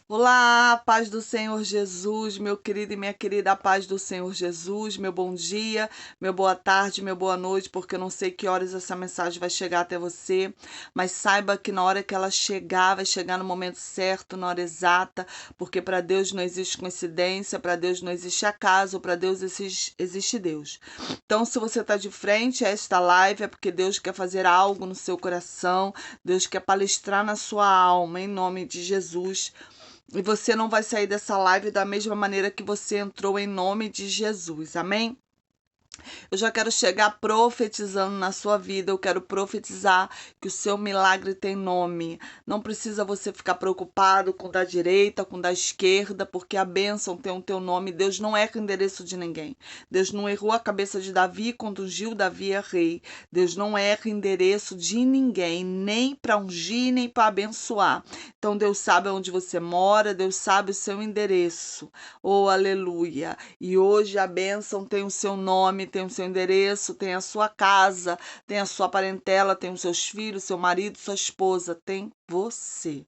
Olá, paz do Senhor Jesus, meu querido e minha querida, a paz do Senhor Jesus, meu bom dia, meu boa tarde, meu boa noite, porque eu não sei que horas essa mensagem vai chegar até você, mas saiba que na hora que ela chegar, vai chegar no momento certo, na hora exata, porque para Deus não existe coincidência, para Deus não existe acaso, para Deus existe Deus. Então, se você está de frente a esta live, é porque Deus quer fazer algo no seu coração, Deus quer palestrar na sua alma, em nome de Jesus. E você não vai sair dessa live da mesma maneira que você entrou, em nome de Jesus. Amém? Eu já quero chegar profetizando na sua vida. Eu quero profetizar que o seu milagre tem nome. Não precisa você ficar preocupado com da direita, com da esquerda, porque a bênção tem o teu nome. Deus não erra o endereço de ninguém. Deus não errou a cabeça de Davi quando ungiu Davi a rei. Deus não erra endereço de ninguém, nem para ungir, nem para abençoar. Então Deus sabe onde você mora, Deus sabe o seu endereço. Oh, aleluia! E hoje a bênção tem o seu nome, tem o seu endereço, tem a sua casa, tem a sua parentela, tem os seus filhos, seu marido, sua esposa, tem você.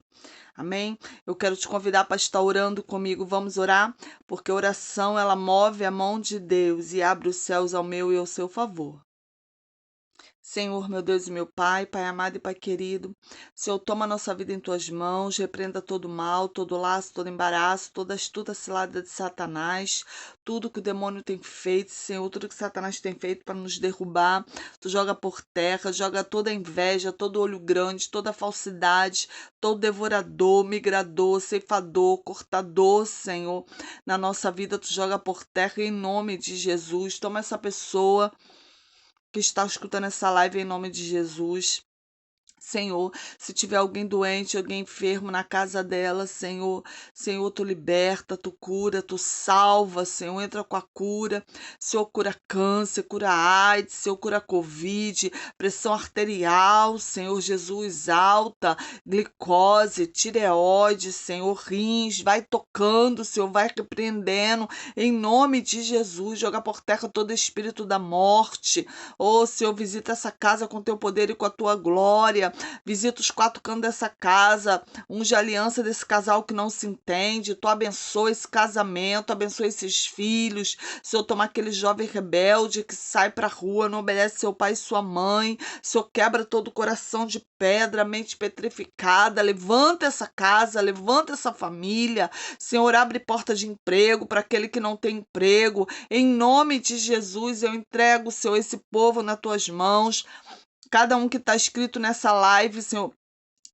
Amém? Eu quero te convidar para estar orando comigo. Vamos orar? Porque a oração ela move a mão de Deus e abre os céus ao meu e ao seu favor. Senhor, meu Deus e meu Pai amado e Pai querido, Senhor, toma a nossa vida em tuas mãos, repreenda todo mal, todo laço, todo embaraço, toda astuta cilada de Satanás, tudo que o demônio tem feito, Senhor, tudo que Satanás tem feito para nos derrubar, tu joga por terra, joga toda a inveja, todo olho grande, toda a falsidade, todo devorador, migrador, ceifador, cortador, Senhor, na nossa vida tu joga por terra em nome de Jesus. Toma essa pessoa que está escutando essa live em nome de Jesus. Senhor, se tiver alguém doente, alguém enfermo na casa dela, Senhor, tu liberta, tu cura, tu salva, Senhor, entra com a cura, Senhor, cura câncer, cura AIDS, Senhor, cura Covid, pressão arterial, Senhor Jesus, alta, glicose, tireoide, Senhor, rins, vai tocando, Senhor, vai repreendendo, em nome de Jesus, joga por terra todo espírito da morte, Senhor, visita essa casa com teu poder e com a tua glória. Visita os quatro cantos dessa casa. Unge a aliança desse casal que não se entende. Tu abençoa esse casamento, abençoa esses filhos. Senhor, toma aquele jovem rebelde que sai pra rua, não obedece seu pai e sua mãe. Senhor, quebra todo o coração de pedra, mente petrificada. Levanta essa casa, levanta essa família. Senhor, abre porta de emprego para aquele que não tem emprego. Em nome de Jesus, eu entrego, Senhor, esse povo nas tuas mãos. Cada um que está escrito nessa live, Senhor,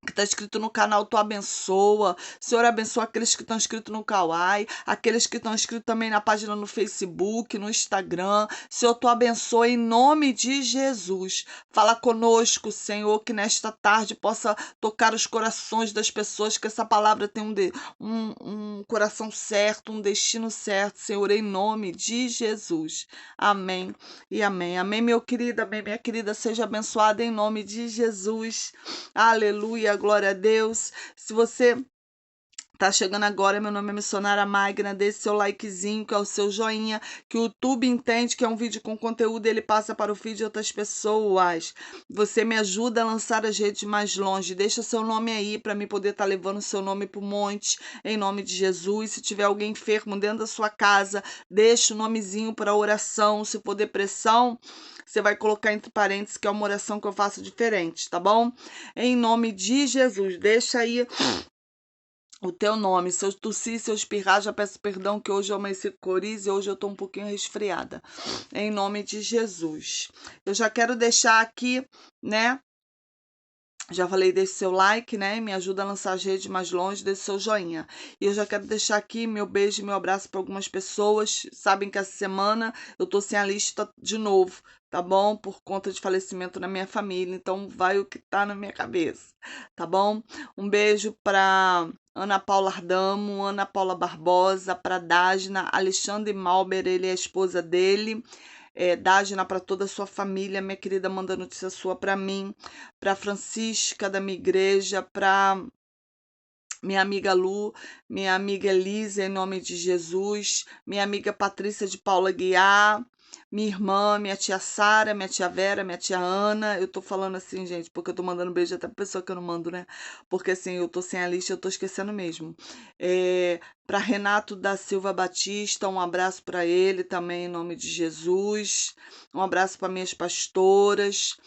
que está escrito no canal, tu abençoa. Senhor, abençoa aqueles que estão escritos no Kawai, aqueles que estão escritos também na página no Facebook, no Instagram. Senhor, tu abençoa em nome de Jesus. Fala conosco, Senhor, que nesta tarde possa tocar os corações das pessoas, que essa palavra tenha um coração certo, um destino certo, Senhor, em nome de Jesus. Amém e amém. Amém, meu querido, amém, minha querida, seja abençoada em nome de Jesus. Aleluia, glória a Deus. Se você tá chegando agora, meu nome é Missionária Magna, deixe seu likezinho, que é o seu joinha, que o YouTube entende que é um vídeo com conteúdo, ele passa para o feed de outras pessoas. Você me ajuda a lançar as redes mais longe, deixa seu nome aí para mim poder estar levando seu nome para o monte, em nome de Jesus. Se tiver alguém enfermo dentro da sua casa, deixa o nomezinho para oração. Se for depressão, você vai colocar entre parênteses que é uma oração que eu faço diferente, tá bom? Em nome de Jesus, deixa aí o teu nome. Se eu tossir, se eu espirrar, já peço perdão que hoje eu amanheci com coriza e hoje eu tô um pouquinho resfriada. Em nome de Jesus. Eu já quero deixar aqui, né? Já falei, deixe seu like, né? Me ajuda a lançar as redes mais longe, deixe seu joinha. E eu já quero deixar aqui meu beijo e meu abraço para algumas pessoas. Sabem que essa semana eu tô sem a lista de novo, tá bom? Por conta de falecimento na minha família. Então vai o que tá na minha cabeça, tá bom? Um beijo para Ana Paula Ardamo, Ana Paula Barbosa, para Dagna, Alexandre Malber, ele é a esposa dele. Dagna, para toda a sua família, minha querida, manda notícia sua para mim, para Francisca da minha igreja, para minha amiga Lu, minha amiga Elisa, em nome de Jesus, minha amiga Patrícia de Paula Guiar, minha irmã, minha tia Sara, minha tia Vera, minha tia Ana. Eu tô falando assim, gente, porque eu tô mandando beijo até pra pessoa que eu não mando, né? Porque assim, eu tô sem a lista, eu tô esquecendo mesmo. Para Renato da Silva Batista, um abraço para ele também, em nome de Jesus. Um abraço para minhas pastoras.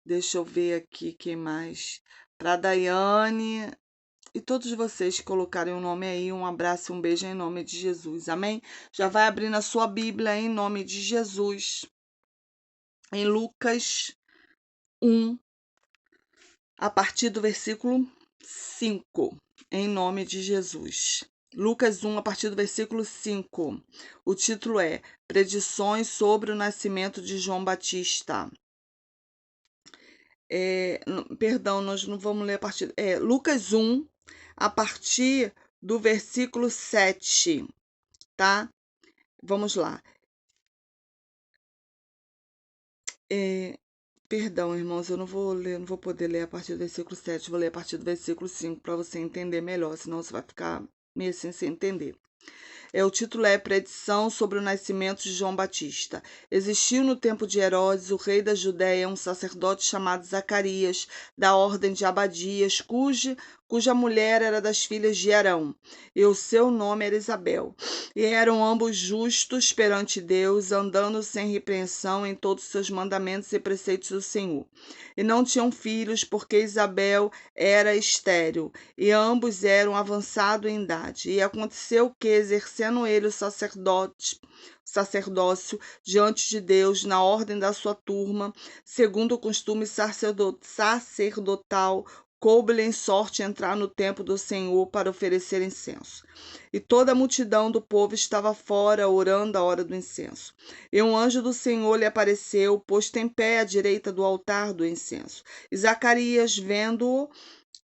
Deixa eu ver aqui quem mais. Para Daiane, e todos vocês que colocarem o nome aí, um abraço e um beijo em nome de Jesus. Amém? Já vai abrindo a sua Bíblia em nome de Jesus. Em Lucas 1, a partir do versículo 5. Em nome de Jesus. Lucas 1, a partir do versículo 5. O título é Predições sobre o nascimento de João Batista. Perdão, nós não vamos ler a partir. Lucas 1, a partir do versículo 7, tá? Vamos lá. Perdão, irmãos, eu não vou ler, não vou poder ler a partir do versículo 7, vou ler a partir do versículo 5 para você entender melhor, senão você vai ficar meio assim sem entender. O título é Predição sobre o nascimento de João Batista. Existiu no tempo de Herodes, o rei da Judéia, um sacerdote chamado Zacarias, da ordem de Abadias, cuja mulher era das filhas de Arão, e o seu nome era Isabel. E eram ambos justos perante Deus, andando sem repreensão em todos os seus mandamentos e preceitos do Senhor. E não tinham filhos, porque Isabel era estéril, e ambos eram avançados em idade. E aconteceu que, exercendo ele o sacerdócio diante de Deus, na ordem da sua turma, segundo o costume sacerdotal, coube-lhe em sorte entrar no templo do Senhor para oferecer incenso. E toda a multidão do povo estava fora, orando a hora do incenso. E um anjo do Senhor lhe apareceu, posto em pé à direita do altar do incenso. E Zacarias, vendo-o,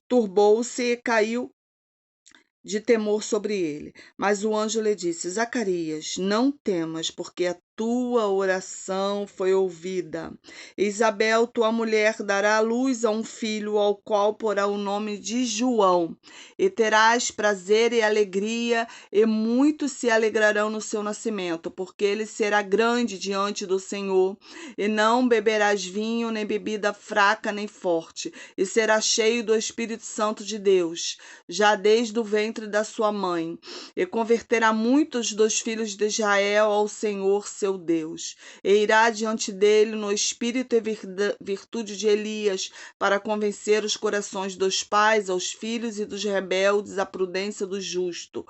turbou-se e caiu de temor sobre ele. Mas o anjo lhe disse: Zacarias, não temas, porque a tua oração foi ouvida. Isabel, tua mulher, dará à luz a um filho, ao qual porá o nome de João. E terás prazer e alegria, e muitos se alegrarão no seu nascimento, porque ele será grande diante do Senhor. E não beberás vinho, nem bebida fraca, nem forte, e será cheio do Espírito Santo de Deus, já desde o ventre da sua mãe, e converterá muitos dos filhos de Israel ao Senhor seu Deus, e irá diante dele no espírito e virtude de Elias, para convencer os corações dos pais aos filhos e dos rebeldes à prudência do justo,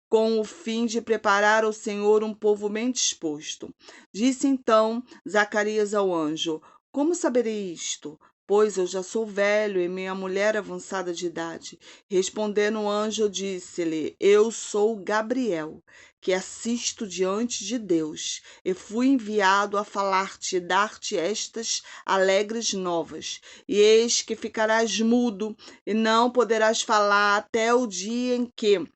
com o fim de preparar ao Senhor um povo bem disposto. Disse então Zacarias ao anjo: Como saberei isto? Pois eu já sou velho e minha mulher avançada de idade. Respondendo o anjo, disse-lhe: Eu sou Gabriel, que assisto diante de Deus, e fui enviado a falar-te e dar-te estas alegres novas. E eis que ficarás mudo, e não poderás falar até o dia em que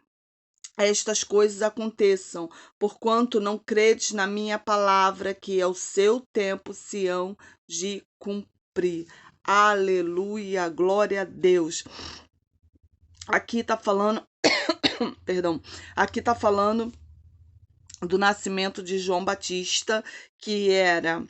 estas coisas aconteçam, porquanto não credes na minha palavra, que ao seu tempo se hão de cumprir. Aleluia, glória a Deus. Aqui está falando, perdão, aqui está falando do nascimento de João Batista, que era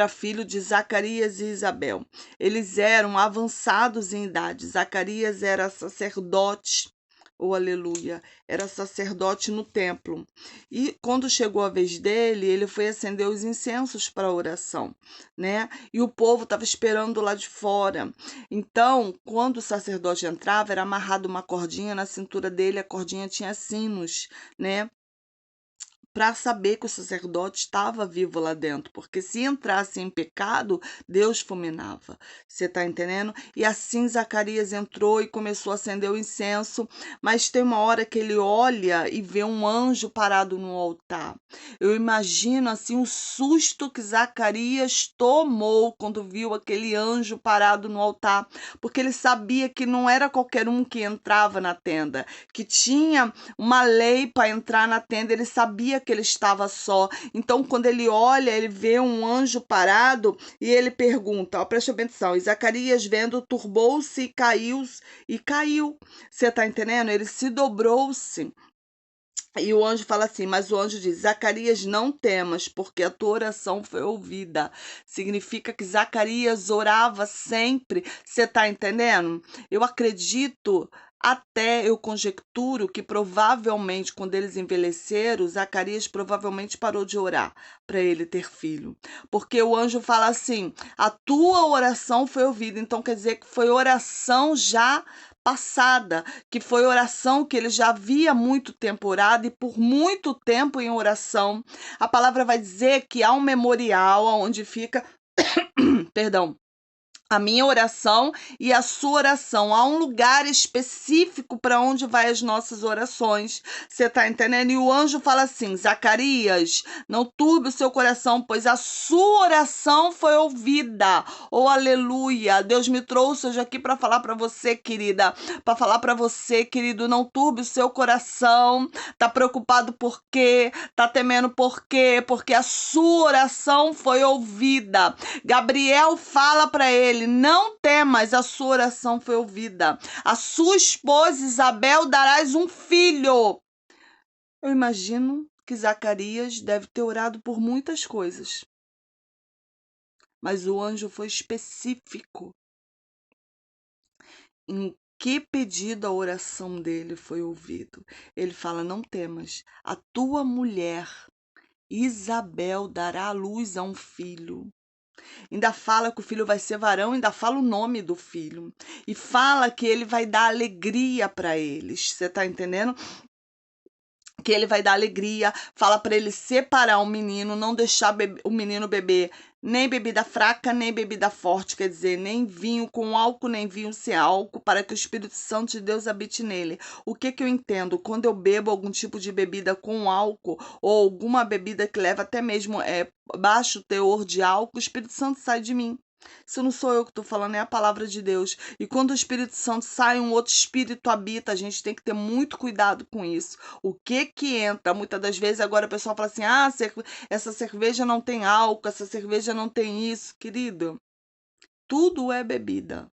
filho de Zacarias e Isabel. Eles eram avançados em idade. Zacarias era sacerdote, aleluia, era sacerdote no templo. E quando chegou a vez dele, ele foi acender os incensos para a oração, né? E o povo estava esperando lá de fora. Então, quando o sacerdote entrava, era amarrado uma cordinha na cintura dele, a cordinha tinha sinos, né? Para saber que o sacerdote estava vivo lá dentro, porque se entrasse em pecado, Deus fulminava. Você está entendendo? E assim Zacarias entrou e começou a acender o incenso, mas tem uma hora que ele olha e vê um anjo parado no altar. Eu imagino assim o susto que Zacarias tomou quando viu aquele anjo parado no altar, porque ele sabia que não era qualquer um que entrava na tenda, que tinha uma lei para entrar na tenda. Ele sabia que ele estava só. Então, quando ele olha, ele vê um anjo parado e ele pergunta, ó, preste atenção, e Zacarias vendo, turbou-se e caiu. Você tá entendendo? Ele se dobrou-se. E o anjo fala assim, mas o anjo diz, Zacarias, não temas, porque a tua oração foi ouvida. Significa que Zacarias orava sempre. Você está entendendo? Eu acredito, até eu conjecturo que provavelmente, quando eles envelheceram, Zacarias provavelmente parou de orar para ele ter filho. Porque o anjo fala assim, a tua oração foi ouvida. Então quer dizer que foi oração já passada, que foi oração que ele já havia muito tempo orado e por muito tempo em oração. A palavra vai dizer que há um memorial onde fica, perdão, a minha oração e a sua oração. Há um lugar específico para onde vai as nossas orações. Você está entendendo? E o anjo fala assim, Zacarias, não turbe o seu coração, pois a sua oração foi ouvida. Oh, aleluia. Deus me trouxe hoje aqui para falar para você, querida, para falar para você, querido, não turbe o seu coração. Tá preocupado por quê? Tá temendo por quê? Porque a sua oração foi ouvida. Gabriel fala para ele, não temas, a sua oração foi ouvida. A sua esposa Isabel darás um filho. Eu imagino que Zacarias deve ter orado por muitas coisas. Mas o anjo foi específico em que pedido a oração dele foi ouvido. Ele fala, não temas, a tua mulher Isabel dará à luz a um filho. Ainda fala que o filho vai ser varão, ainda fala o nome do filho. E fala que ele vai dar alegria para eles. Você tá entendendo? Que ele vai dar alegria, fala para ele separar o menino, não deixar o menino beber nem bebida fraca, nem bebida forte, quer dizer, nem vinho com álcool, nem vinho sem álcool, para que o Espírito Santo de Deus habite nele. O que eu entendo? Quando eu bebo algum tipo de bebida com álcool, ou alguma bebida que leva até mesmo baixo teor de álcool, o Espírito Santo sai de mim. Isso não sou eu que estou falando, é a palavra de Deus. E quando o Espírito Santo sai, um outro espírito habita. A gente tem que ter muito cuidado com isso. O que entra? Muitas das vezes agora o pessoal fala assim, essa cerveja não tem álcool, essa cerveja não tem isso. Querido, tudo é bebida.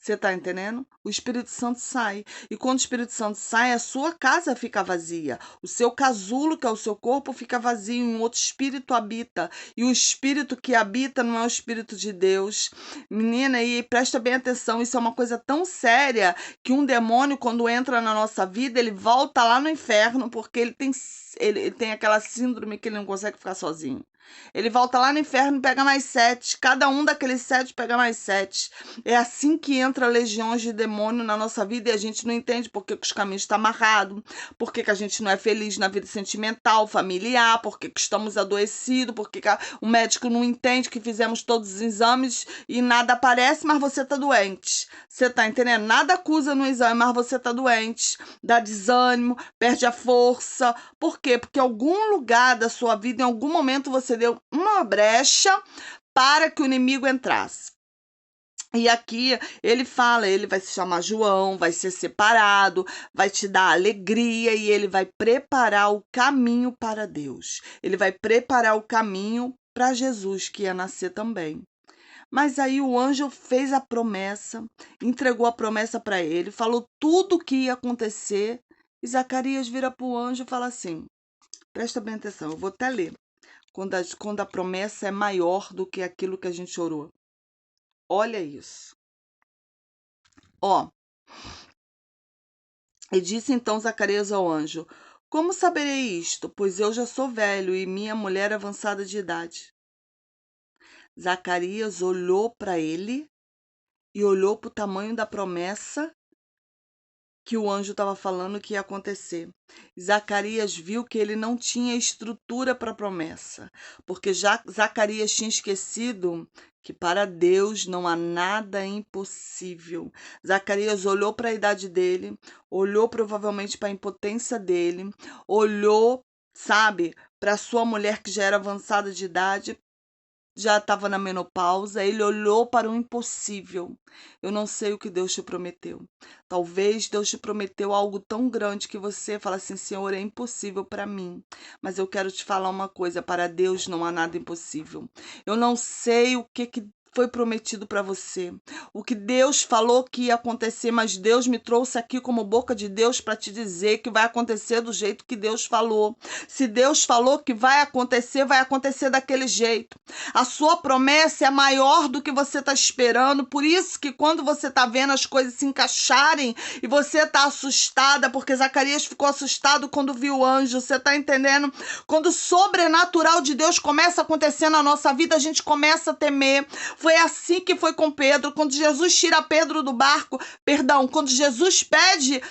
Você tá entendendo? O Espírito Santo sai. E quando o Espírito Santo sai, a sua casa fica vazia. O seu casulo, que é o seu corpo, fica vazio. Um outro espírito habita. E o espírito que habita não é o Espírito de Deus. Menina, e presta bem atenção, isso é uma coisa tão séria que um demônio, quando entra na nossa vida, ele volta lá no inferno, porque ele tem aquela síndrome que ele não consegue ficar sozinho. Ele volta lá no inferno e pega mais 7. Cada um daqueles 7 pega mais 7. É assim que entra legiões de demônio na nossa vida e a gente não entende por que os caminhos estão amarrados, por que a gente não é feliz na vida sentimental, familiar, por que estamos adoecidos, por que o médico não entende que fizemos todos os exames e nada aparece, mas você está doente. Você está entendendo? Nada acusa no exame, mas você está doente. Dá desânimo, perde a força. Por quê? Porque em algum lugar da sua vida, em algum momento, você deu uma brecha para que o inimigo entrasse. E aqui ele fala, ele vai se chamar João, vai ser separado, vai te dar alegria e ele vai preparar o caminho para Deus. Ele vai preparar o caminho para Jesus, que ia nascer também. Mas aí o anjo fez a promessa, entregou a promessa para ele, falou tudo o que ia acontecer. E Zacarias vira para o anjo e fala assim, presta bem atenção, eu vou até ler. Quando a promessa é maior do que aquilo que a gente orou. Olha isso. Ó. E disse então Zacarias ao anjo, como saberei isto? Pois eu já sou velho e minha mulher avançada de idade. Zacarias olhou para ele e olhou para o tamanho da promessa que o anjo estava falando que ia acontecer. Zacarias viu que ele não tinha estrutura para a promessa, porque já Zacarias tinha esquecido que para Deus não há nada impossível. Zacarias olhou para a idade dele, olhou provavelmente para a impotência dele, olhou, sabe, para sua mulher que já era avançada de idade, já estava na menopausa, ele olhou para o impossível. Eu não sei o que Deus te prometeu. Talvez Deus te prometeu algo tão grande que você fala assim, Senhor, é impossível para mim. Mas eu quero te falar uma coisa, para Deus não há nada impossível. Eu não sei o que foi prometido para você. O que Deus falou que ia acontecer, mas Deus me trouxe aqui como boca de Deus para te dizer que vai acontecer do jeito que Deus falou. Se Deus falou que vai acontecer daquele jeito. A sua promessa é maior do que você está esperando. Por isso que quando você está vendo as coisas se encaixarem e você está assustada, porque Zacarias ficou assustado quando viu o anjo, você está entendendo? Quando o sobrenatural de Deus começa a acontecer na nossa vida, a gente começa a temer. Foi assim que foi com Pedro. Quando Jesus tira Pedro do barco, quando Jesus pede,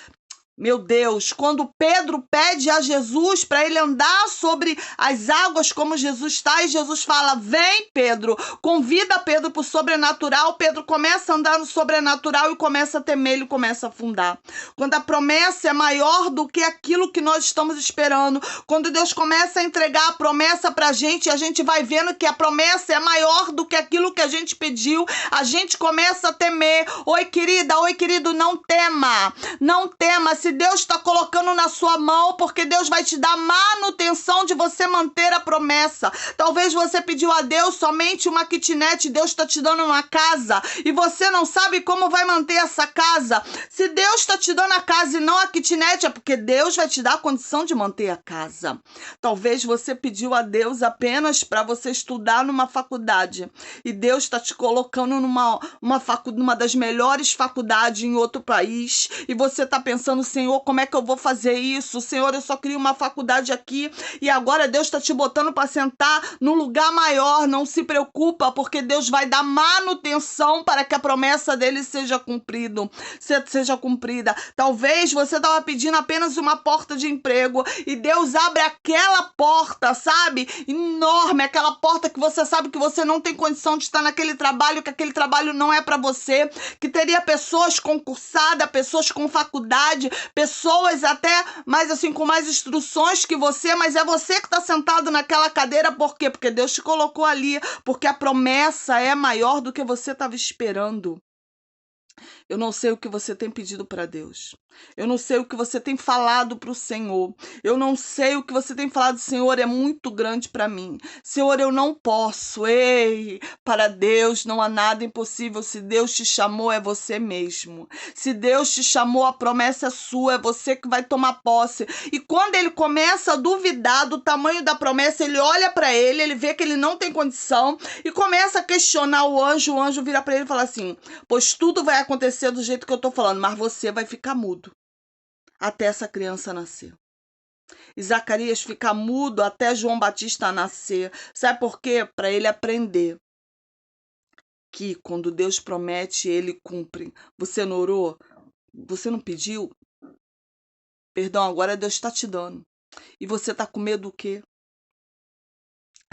meu Deus, quando Pedro pede a Jesus para ele andar sobre as águas como Jesus está, e Jesus fala, vem Pedro, convida Pedro para o sobrenatural, Pedro começa a andar no sobrenatural e começa a temer, ele começa a afundar. Quando a promessa é maior do que aquilo que nós estamos esperando, quando Deus começa a entregar a promessa para a gente vai vendo que a promessa é maior do que aquilo que a gente pediu, a gente começa a temer. Oi, querida, oi, querido, não tema, não tema. Se Deus está colocando na sua mão, porque Deus vai te dar manutenção de você manter a promessa. Talvez você pediu a Deus somente uma kitnet, Deus está te dando uma casa e você não sabe como vai manter essa casa. Se Deus está te dando a casa e não a kitnet, é porque Deus vai te dar a condição de manter a casa. Talvez você pediu a Deus apenas para você estudar numa faculdade e Deus está te colocando numa das melhores faculdades em outro país e você está pensando, Senhor, como é que eu vou fazer isso? Senhor, eu só queria uma faculdade aqui e agora Deus está te botando para sentar num lugar maior. Não se preocupa, porque Deus vai dar manutenção para que a promessa dele seja cumprida. Talvez você estava pedindo apenas uma porta de emprego e Deus abre aquela porta, sabe? Enorme, aquela porta que você sabe que você não tem condição de estar naquele trabalho, que aquele trabalho não é para você, que teria pessoas concursadas, pessoas com faculdade, pessoas até mais assim com mais instruções que você, mas é você que está sentado naquela cadeira. Por quê? Porque Deus te colocou ali, porque a promessa é maior do que você estava esperando. Eu não sei o que você tem pedido para Deus. Eu não sei o que você tem falado para o Senhor. Eu não sei o que você tem falado, Senhor, é muito grande para mim. Senhor, eu não posso. Ei, para Deus não há nada impossível. Se Deus te chamou, é você mesmo. Se Deus te chamou, a promessa é sua, é você que vai tomar posse. E quando ele começa a duvidar do tamanho da promessa, ele olha para ele, ele vê que ele não tem condição e começa a questionar o anjo. O anjo vira para ele e fala assim, pois tudo vai acontecer do jeito que eu tô falando, mas você vai ficar mudo até essa criança nascer. E Zacarias fica mudo até João Batista nascer. Sabe por quê? Para ele aprender que quando Deus promete, ele cumpre. Você não orou? Você não pediu? Perdão, agora Deus está te dando. E você está com medo do quê?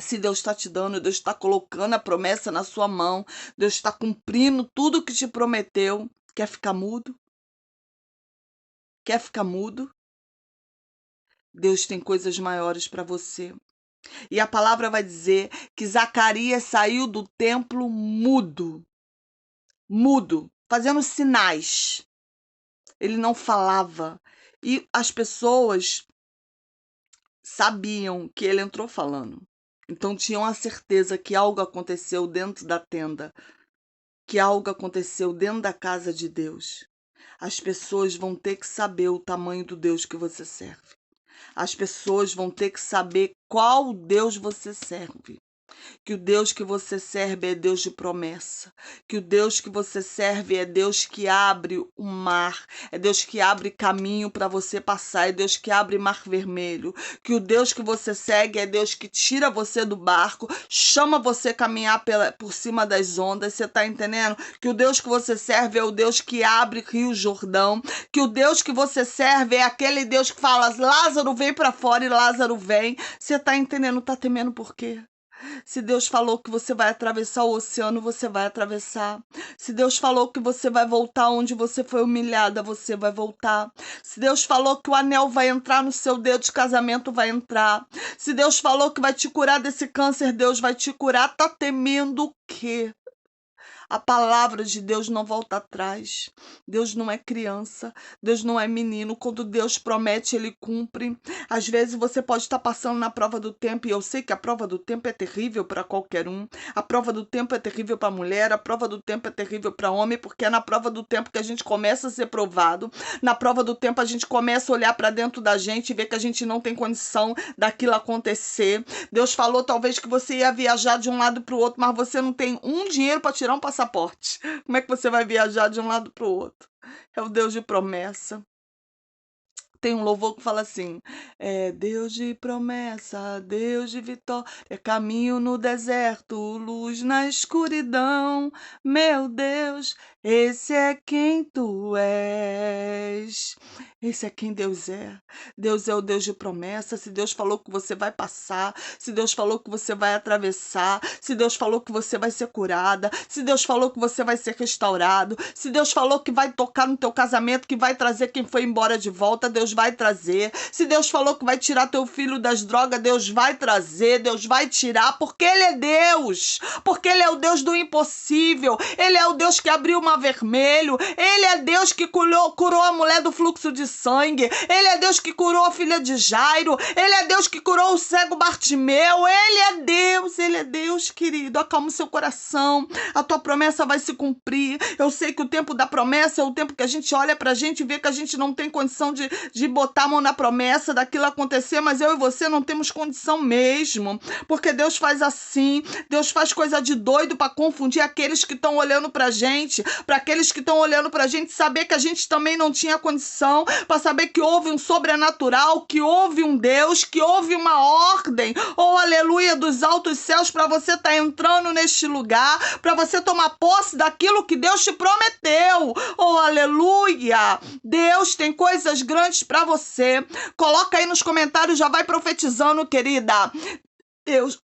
Se Deus está te dando, Deus está colocando a promessa na sua mão, Deus está cumprindo tudo que te prometeu. Quer ficar mudo? Quer ficar mudo? Deus tem coisas maiores para você. E a palavra vai dizer que Zacarias saiu do templo mudo, fazendo sinais. Ele não falava. E as pessoas sabiam que ele entrou falando. Então tinham a certeza que algo aconteceu dentro da tenda, que algo aconteceu dentro da casa de Deus. As pessoas vão ter que saber o tamanho do Deus que você serve. As pessoas vão ter que saber qual Deus você serve. Que o Deus que você serve é Deus de promessa. Que o Deus que você serve é Deus que abre o mar. É Deus que abre caminho para você passar. É Deus que abre mar vermelho. Que o Deus que você segue é Deus que tira você do barco, chama você a caminhar por cima das ondas. Você está entendendo? Que o Deus que você serve é o Deus que abre Rio Jordão. Que o Deus que você serve é aquele Deus que fala, Lázaro vem para fora, e Lázaro vem. Você está entendendo? Está temendo por quê? Se Deus falou que você vai atravessar o oceano, você vai atravessar. Se Deus falou que você vai voltar onde você foi humilhada, você vai voltar. Se Deus falou que o anel vai entrar no seu dedo de casamento, vai entrar. Se Deus falou que vai te curar desse câncer, Deus vai te curar. Tá temendo o quê? A palavra de Deus não volta atrás. Deus não é criança, Deus não é menino. Quando Deus promete, Ele cumpre. Às vezes você pode estar passando na prova do tempo, e eu sei que a prova do tempo é terrível para qualquer um. A prova do tempo é terrível para mulher, a prova do tempo é terrível para homem, porque é na prova do tempo que a gente começa a ser provado. Na prova do tempo a gente começa a olhar para dentro da gente e ver que a gente não tem condição daquilo acontecer. Deus falou talvez que você ia viajar de um lado para o outro, mas você não tem um dinheiro para tirar um passaporte. Como é que você vai viajar de um lado para o outro? É o Deus de promessa. Tem um louvor que fala assim: é Deus de promessa, Deus de vitória, é caminho no deserto, luz na escuridão. Meu Deus, esse é quem tu és. Esse é quem Deus é. Deus é o Deus de promessa. Se Deus falou que você vai passar, se Deus falou que você vai atravessar, se Deus falou que você vai ser curada, se Deus falou que você vai ser restaurado, se Deus falou que vai tocar no teu casamento, que vai trazer quem foi embora de volta, Deus vai trazer. Se Deus falou que vai tirar teu filho das drogas, Deus vai trazer, Deus vai tirar, porque Ele é Deus, porque Ele é o Deus do impossível, Ele é o Deus que abriu o mar vermelho, Ele é Deus que curou a mulher do fluxo de sangue, Ele é Deus que curou a filha de Jairo, Ele é Deus que curou o cego Bartimeu, Ele é Deus, querido. Acalma o seu coração, a tua promessa vai se cumprir. Eu sei que o tempo da promessa é o tempo que a gente olha pra gente e vê que a gente não tem condição de botar a mão na promessa, daquilo acontecer, mas eu e você não temos condição mesmo, porque Deus faz assim, Deus faz coisa de doido para confundir aqueles que estão olhando pra gente, para aqueles que estão olhando pra gente saber que a gente também não tinha condição, para saber que houve um sobrenatural, que houve um Deus, que houve uma ordem, oh aleluia, dos altos céus para você estar entrando neste lugar, para você tomar posse daquilo que Deus te prometeu, oh aleluia. Deus tem coisas grandes para você. Coloca aí nos comentários, já vai profetizando, querida. Deus,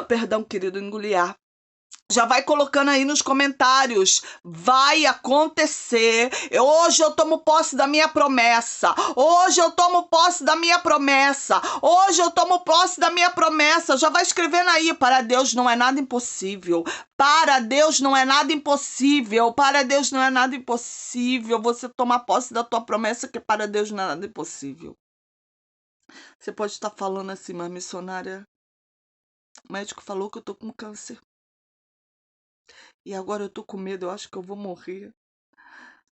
perdão, querido, engoli ar. Já vai colocando aí nos comentários. Vai acontecer. Hoje eu tomo posse da minha promessa. Hoje eu tomo posse da minha promessa. Hoje eu tomo posse da minha promessa. Já vai escrevendo aí. Para Deus não é nada impossível. Para Deus não é nada impossível. Para Deus não é nada impossível. Você tomar posse da tua promessa, que para Deus não é nada impossível. Você pode estar falando assim, mas missionária, o médico falou que eu tô com câncer. E agora eu tô com medo, eu acho que eu vou morrer.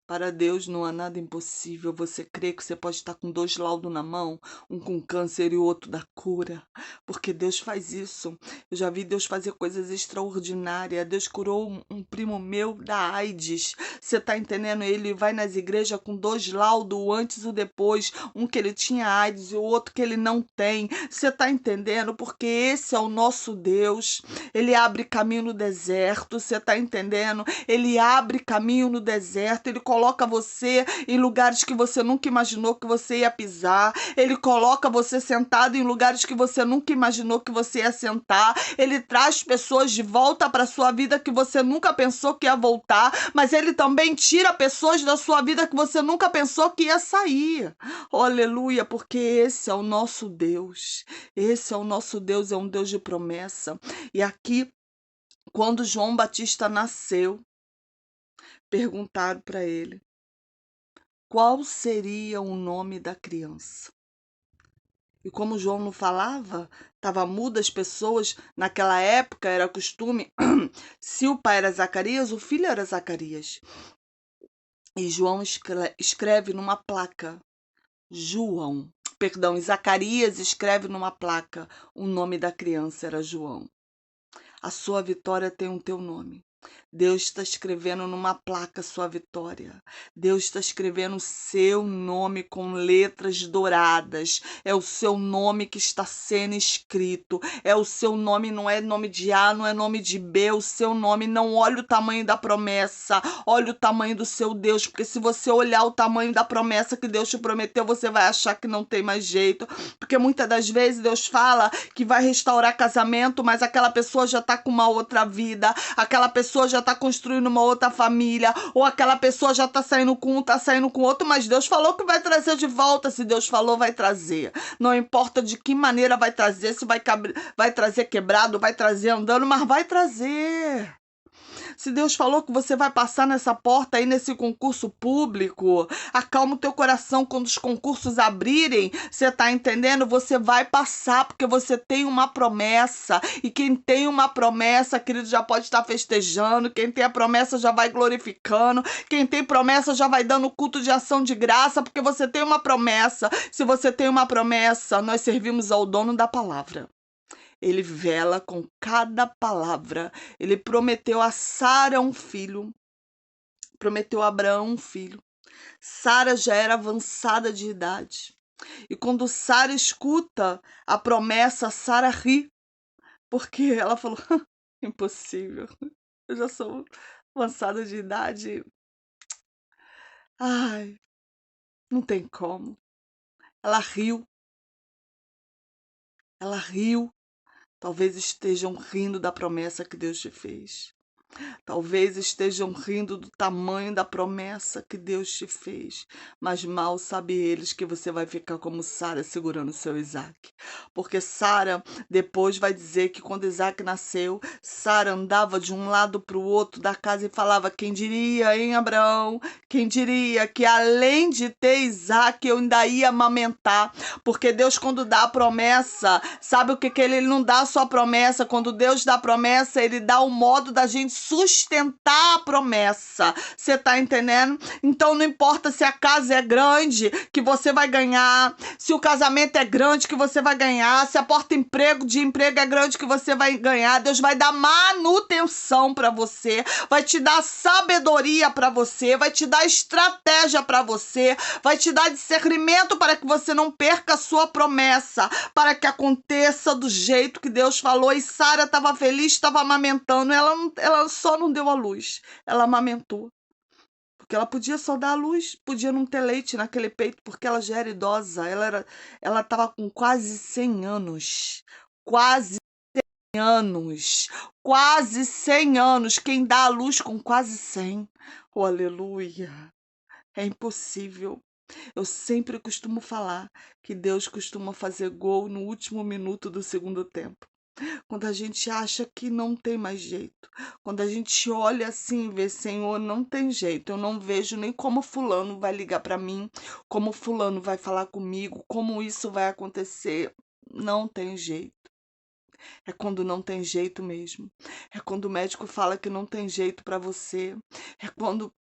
Para Deus não há nada impossível. Você crê que você pode estar com 2 laudos na mão, um com câncer e o outro da cura? Porque Deus faz isso. Eu já vi Deus fazer coisas extraordinárias. Deus curou um primo meu da AIDS. Você está entendendo? Ele vai nas igrejas com 2 laudos, o antes e o depois. Um que ele tinha AIDS e o outro que ele não tem. Você está entendendo? Porque esse é o nosso Deus. Ele abre caminho no deserto. Você está entendendo? Ele abre caminho no deserto. Ele coloca você em lugares que você nunca imaginou que você ia pisar. Ele coloca você sentado em lugares que você nunca imaginou que você ia sentar. Ele traz pessoas de volta para sua vida que você nunca pensou que ia voltar, mas ele também tira pessoas da sua vida que você nunca pensou que ia sair. Oh, aleluia, porque esse é o nosso Deus. Esse é o nosso Deus, é um Deus de promessa. E aqui, quando João Batista nasceu, perguntaram para ele qual seria o nome da criança. E como João não falava, estava muda, as pessoas, naquela época era costume, se o pai era Zacarias, o filho era Zacarias. E João escreve numa placa, e Zacarias escreve numa placa, o nome da criança era João. A sua vitória tem o teu nome. Deus está escrevendo numa placa sua vitória. Deus está escrevendo o seu nome com letras douradas. É o seu nome que está sendo escrito. É o seu nome, não é nome de A, não é nome de B. O seu nome, não olha o tamanho da promessa. Olha o tamanho do seu Deus. Porque se você olhar o tamanho da promessa que Deus te prometeu, você vai achar que não tem mais jeito. Porque muitas das vezes Deus fala que vai restaurar casamento, mas aquela pessoa já está com uma outra vida. Aquela pessoa já está construindo uma outra família, ou aquela pessoa já está saindo com um, está saindo com outro, mas Deus falou que vai trazer de volta. Se Deus falou, vai trazer. Não importa de que maneira vai trazer, se vai trazer quebrado, vai trazer andando, mas vai trazer. Se Deus falou que você vai passar nessa porta aí, nesse concurso público, acalma o teu coração quando os concursos abrirem, você tá entendendo? Você vai passar, porque você tem uma promessa. E quem tem uma promessa, querido, já pode estar festejando. Quem tem a promessa já vai glorificando. Quem tem promessa já vai dando culto de ação de graça, porque você tem uma promessa. Se você tem uma promessa, nós servimos ao dono da palavra. Ele vela com cada palavra. Ele prometeu a Sara um filho, prometeu a Abraão um filho. Sara já era avançada de idade. E quando Sara escuta a promessa, Sara ri, porque ela falou: impossível, eu já sou avançada de idade. Ai, não tem como. Ela riu, ela riu. Talvez estejam rindo da promessa que Deus te fez. Talvez estejam rindo do tamanho da promessa que Deus te fez, mas mal sabe eles que você vai ficar como Sara segurando seu Isaac. Porque Sara depois vai dizer que quando Isaac nasceu, Sara andava de um lado para o outro da casa e falava: quem diria, hein, Abraão? Quem diria que além de ter Isaac, eu ainda ia amamentar? Porque Deus, quando dá a promessa, sabe o que ele não dá só a promessa? Quando Deus dá a promessa, ele dá o modo da gente sustentar a promessa. Você tá entendendo? Então não importa se a casa é grande, que você vai ganhar, se o casamento é grande, que você vai ganhar, se a porta de emprego é grande, que você vai ganhar. Deus vai dar manutenção para você, vai te dar sabedoria para você, vai te dar estratégia para você, vai te dar discernimento para que você não perca a sua promessa, para que aconteça do jeito que Deus falou. E Sara estava feliz, estava amamentando. Ela só não deu a luz, ela amamentou. Porque ela podia só dar a luz, podia não ter leite naquele peito, porque ela já era idosa. Ela estava com quase 100 anos. Quase anos. Quase 100 anos. Quem dá a luz com quase 100? Oh, aleluia. É impossível. Eu sempre costumo falar que Deus costuma fazer gol no último minuto do segundo tempo. Quando a gente acha que não tem mais jeito. Quando a gente olha assim e vê: Senhor, não tem jeito. Eu não vejo nem como fulano vai ligar para mim, como fulano vai falar comigo, como isso vai acontecer. Não tem jeito. É quando não tem jeito mesmo. É quando o médico fala que não tem jeito para você. É quando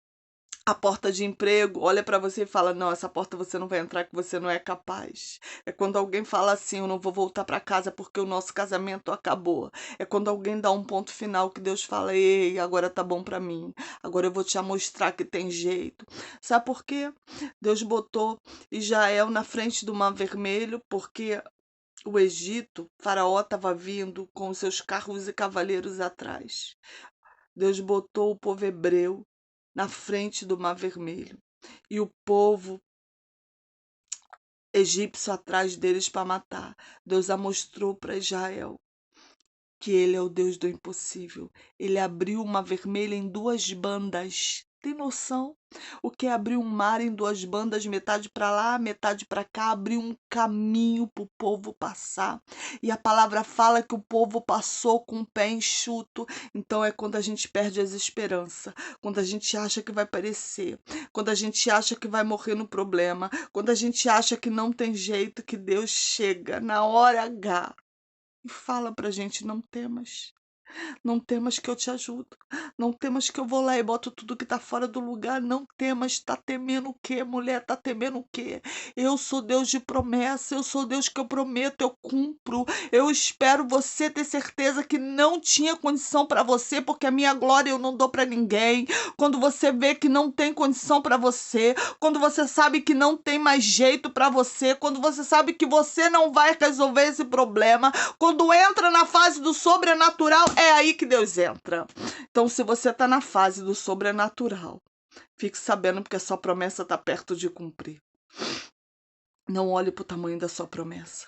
a porta de emprego olha para você e fala: não, essa porta você não vai entrar, que você não é capaz. É quando alguém fala assim: eu não vou voltar para casa porque o nosso casamento acabou. É quando alguém dá um ponto final que Deus fala: ei, agora tá bom para mim. Agora eu vou te mostrar que tem jeito. Sabe por quê? Deus botou Israel na frente do Mar Vermelho porque o Egito, Faraó estava vindo com os seus carros e cavaleiros atrás. Deus botou o povo hebreu na frente do Mar Vermelho e o povo egípcio atrás deles para matar. Deus mostrou para Israel que ele é o Deus do impossível. Ele abriu o Mar Vermelho em duas bandas. Tem noção? O que é abrir um mar em duas bandas, metade para lá, metade para cá, abriu um caminho para o povo passar. E a palavra fala que o povo passou com o pé enxuto. Então é quando a gente perde as esperanças, quando a gente acha que vai perecer, quando a gente acha que vai morrer no problema, quando a gente acha que não tem jeito, que Deus chega na hora H e fala pra gente: não temas. Não temas que eu te ajudo. Não temas que eu vou lá e boto tudo que tá fora do lugar. Não temas, tá temendo o quê, mulher? Tá temendo o quê? Eu sou Deus de promessa, eu sou Deus que eu prometo, eu cumpro. Eu espero você ter certeza que não tinha condição para você, porque a minha glória eu não dou para ninguém. Quando você vê que não tem condição para você, quando você sabe que não tem mais jeito para você, quando você sabe que você não vai resolver esse problema, quando entra na fase do sobrenatural, é aí que Deus entra. Então, se você está na fase do sobrenatural, fique sabendo porque a sua promessa está perto de cumprir. Não olhe para o tamanho da sua promessa.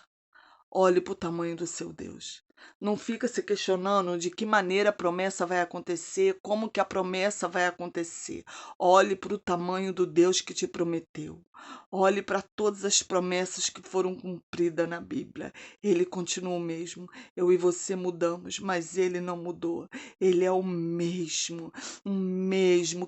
Olhe para o tamanho do seu Deus. Não fica se questionando de que maneira a promessa vai acontecer, como que a promessa vai acontecer. Olhe para o tamanho do Deus que te prometeu. Olhe para todas as promessas que foram cumpridas na Bíblia. Ele continua o mesmo. Eu e você mudamos, mas ele não mudou. Ele é o mesmo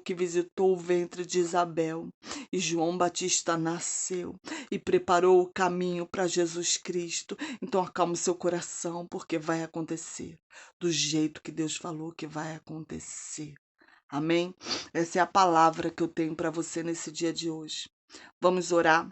que visitou o ventre de Isabel. E João Batista nasceu e preparou o caminho para Jesus Cristo. Então acalme seu coração, porque vai acontecer do jeito que Deus falou que vai acontecer. Amém? Essa é a palavra que eu tenho para você nesse dia de hoje. Vamos orar?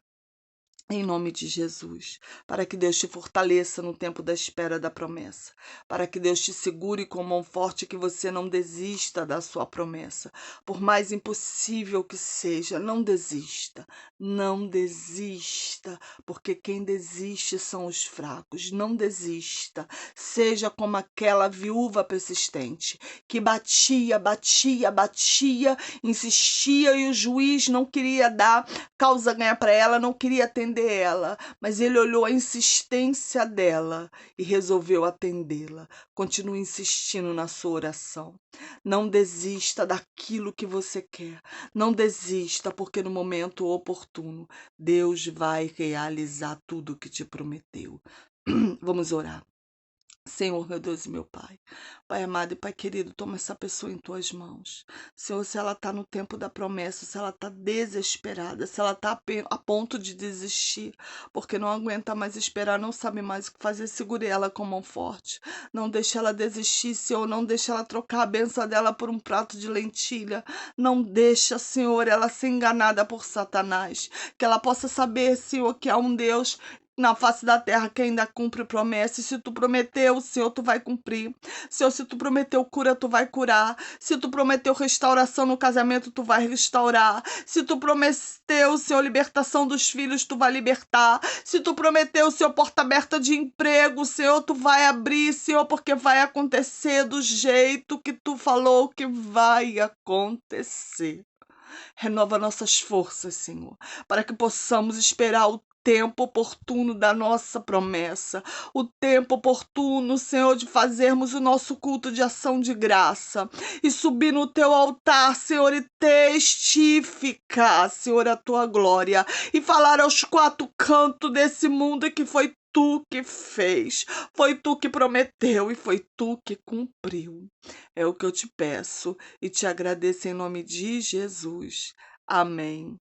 Em nome de Jesus, para que Deus te fortaleça no tempo da espera da promessa, para que Deus te segure com mão forte, que você não desista da sua promessa, por mais impossível que seja, não desista, não desista, porque quem desiste são os fracos, não desista, seja como aquela viúva persistente, que batia, insistia e o juiz não queria dar causa ganha para ela, não queria atender ela, mas ele olhou a insistência dela e resolveu atendê-la. Continue insistindo na sua oração. Não desista daquilo que você quer. Não desista, porque no momento oportuno Deus vai realizar tudo o que te prometeu. Vamos orar. Senhor, meu Deus e meu Pai. Pai amado e Pai querido, toma essa pessoa em tuas mãos. Senhor, se ela está no tempo da promessa, se ela está desesperada, se ela está a ponto de desistir, porque não aguenta mais esperar, não sabe mais o que fazer, segure ela com mão forte. Não deixe ela desistir, Senhor, não deixe ela trocar a benção dela por um prato de lentilha. Não deixa, Senhor, ela ser enganada por Satanás. Que ela possa saber, Senhor, que há um Deus na face da terra que ainda cumpre promessa. E se tu prometeu, Senhor, tu vai cumprir. Senhor, se tu prometeu cura, tu vai curar. Se tu prometeu restauração no casamento, tu vai restaurar. Se tu prometeu, Senhor, libertação dos filhos, tu vai libertar. Se tu prometeu, Senhor, porta aberta de emprego, Senhor, tu vai abrir, Senhor, porque vai acontecer do jeito que tu falou que vai acontecer. Renova nossas forças, Senhor, para que possamos esperar o tempo oportuno da nossa promessa, o tempo oportuno, Senhor, de fazermos o nosso culto de ação de graça e subir no teu altar, Senhor, e testificar, Senhor, a tua glória e falar aos quatro cantos desse mundo que foi tu que fez, foi tu que prometeu e foi tu que cumpriu. É o que eu te peço e te agradeço em nome de Jesus. Amém.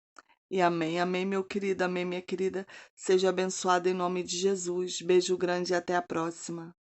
E amém. Amém, meu querido. Amém, minha querida. Seja abençoada em nome de Jesus. Beijo grande e até a próxima.